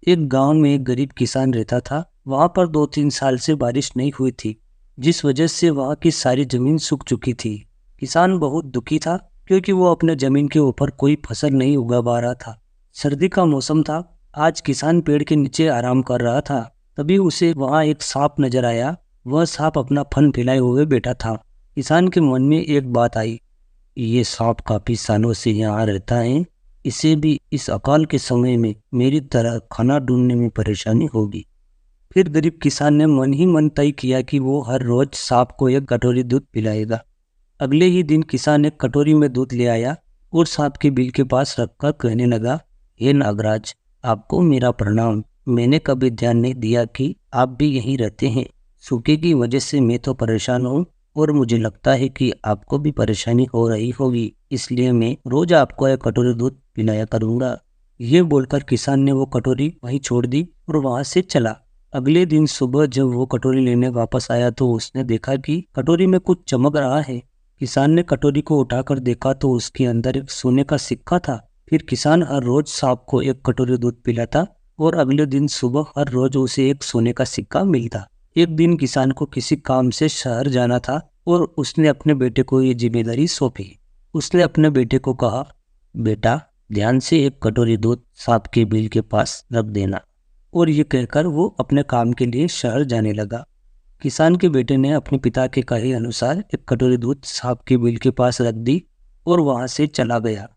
एक गांव में एक गरीब किसान रहता था। वहां पर 2-3 साल से बारिश नहीं हुई थी, जिस वजह से वहां की सारी जमीन सूख चुकी थी। किसान बहुत दुखी था, क्योंकि वो अपने जमीन के ऊपर कोई फसल नहीं उगा पा रहा था। सर्दी का मौसम था। आज किसान पेड़ के नीचे आराम कर रहा था। तभी उसे वहां एक सांप नजर आया। वह सांप अपना फन फैलाए हुए बैठा था। किसान के मन में एक बात आई, ये सांप काफी सालों से यहाँ रहता है। इसे भी इस अकाल के समय में मेरी तरह खाना ढूंढने में परेशानी होगी। फिर गरीब किसान ने मन ही मन तय किया कि वो हर रोज सांप को एक कटोरी दूध पिलाएगा। अगले ही दिन किसान एक कटोरी में दूध ले आया और सांप के बिल के पास रखकर कहने लगा, हे नागराज, आपको मेरा प्रणाम। मैंने कभी ध्यान नहीं दिया कि आप भी यहीं रहते हैं। सूखे की वजह से मैं तो परेशान हूँ और मुझे लगता है कि आपको भी परेशानी हो रही होगी, इसलिए मैं रोज आपको एक कटोरी दूध पिलाया करूंगा। ये बोलकर किसान ने वो कटोरी वहीं छोड़ दी और वहां से चला। अगले दिन सुबह जब वो कटोरी लेने वापस आया तो उसने देखा कि कटोरी में कुछ चमक रहा है। किसान ने कटोरी को उठाकर देखा तो उसके अंदर एक सोने का सिक्का था। फिर किसान हर रोज सांप को एक कटोरी दूध पिलाता और अगले दिन सुबह हर रोज उसे एक सोने का सिक्का मिलता। एक दिन किसान को किसी काम से शहर जाना था और उसने अपने बेटे को ये जिम्मेदारी सौंपी। उसने अपने बेटे को कहा, बेटा, ध्यान से एक कटोरी दूध सांप के बिल के पास रख देना। और ये कहकर वो अपने काम के लिए शहर जाने लगा। किसान के बेटे ने अपने पिता के कहे अनुसार एक कटोरी दूध सांप के बिल के पास रख दी और वहां से चला गया।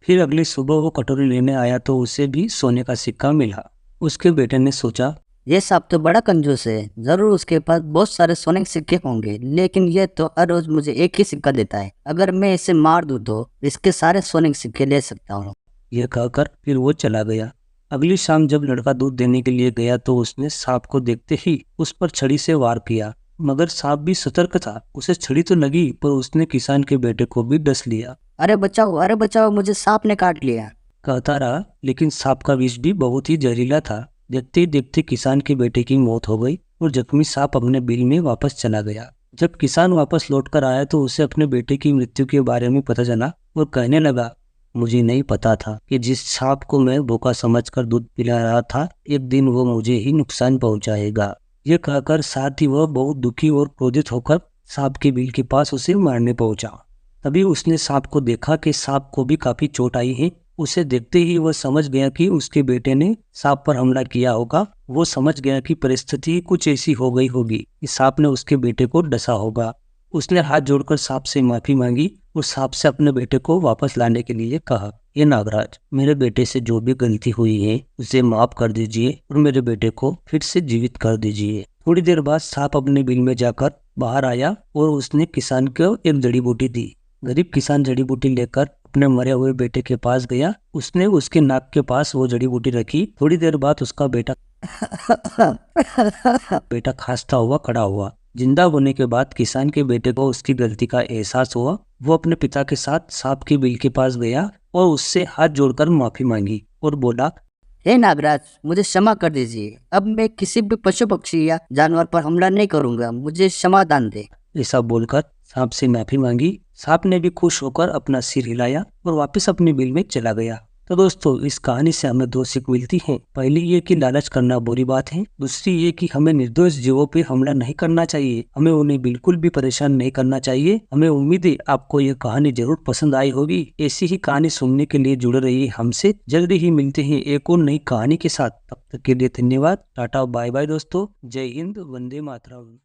फिर अगली सुबह वो कटोरी लेने आया तो उसे भी सोने का सिक्का मिला। उसके बेटे ने सोचा, ये सांप तो बड़ा कंजूस है। जरूर उसके पास बहुत सारे सोने के सिक्के होंगे, लेकिन ये तो हर रोज मुझे एक ही सिक्का देता है। अगर मैं इसे मार दूं तो इसके सारे सोने के सिक्के ले सकता हूँ। यह कहकर फिर वो चला गया। अगली शाम जब लड़का दूध देने के लिए गया तो उसने सांप को देखते ही उस पर छड़ी से वार किया। मगर सांप भी सतर्क था। उसे छड़ी तो लगी, पर उसने किसान के बेटे को भी डस लिया। अरे बचाओ, मुझे सांप ने काट लिया। कहता रहा, लेकिन सांप का विष भी बहुत ही जहरीला था। देखते ही देखते किसान के बेटे की मौत हो गई और जख्मी सांप अपने बिल में वापस चला गया। जब किसान वापस लौट कर आया तो उसे अपने बेटे की मृत्यु के बारे में पता चला और कहने लगा, मुझे नहीं पता था कि जिस सांप को मैं भूखा समझकर दूध पिला रहा था, एक दिन वो मुझे ही नुकसान पहुंचाएगा। ये कहकर साथ ही वह बहुत दुखी और क्रोधित होकर सांप के बिल के पास उसे मारने पहुंचा। तभी उसने सांप को देखा कि सांप को भी काफी चोट आई है। उसे देखते ही वह समझ गया कि उसके बेटे ने सांप पर हमला किया होगा। वो समझ गया कि परिस्थिति कुछ ऐसी हो गई होगी कि सांप ने उसके बेटे को डसा होगा। उसने हाथ जोड़कर सांप से माफी मांगी और सांप से अपने बेटे को वापस लाने के लिए कहा, ये नागराज, मेरे बेटे से जो भी गलती हुई है उसे माफ कर दीजिए और मेरे बेटे को फिर से जीवित कर दीजिए। थोड़ी देर बाद सांप अपने बिल में जाकर बाहर आया और उसने किसान को एक जड़ी बूटी दी। गरीब किसान जड़ी बूटी लेकर अपने मरे हुए बेटे के पास गया। उसने उसके नाक के पास वो जड़ी बूटी रखी। थोड़ी देर बाद उसका बेटा बेटा खांसता हुआ खड़ा हुआ। जिंदा होने के बाद किसान के बेटे को उसकी गलती का एहसास हुआ। वो अपने पिता के साथ सांप के बिल के पास गया और उससे हाथ जोड़कर माफी मांगी और बोला, हे नागराज, मुझे क्षमा कर दीजिए। अब मैं किसी भी पशु पक्षी या जानवर पर हमला नहीं करूंगा। मुझे क्षमादान दे। ऐसा बोलकर सांप से माफी मांगी। सांप ने भी खुश होकर अपना सिर हिलाया और वापस अपने बिल में चला गया। तो दोस्तों, इस कहानी से हमें दो सीख मिलती हैं। पहली ये कि लालच करना बुरी बात है। दूसरी ये कि हमें निर्दोष जीवों पर हमला नहीं करना चाहिए। हमें उन्हें बिल्कुल भी परेशान नहीं करना चाहिए। हमें उम्मीद है आपको ये कहानी जरूर पसंद आई होगी। ऐसी ही कहानी सुनने के लिए जुड़े रहिए हमसे। जल्दी ही मिलते हैं एक और नई कहानी के साथ। तब तक के लिए धन्यवाद। टाटा बाय बाय दोस्तों। जय हिंद, वंदे मातरम।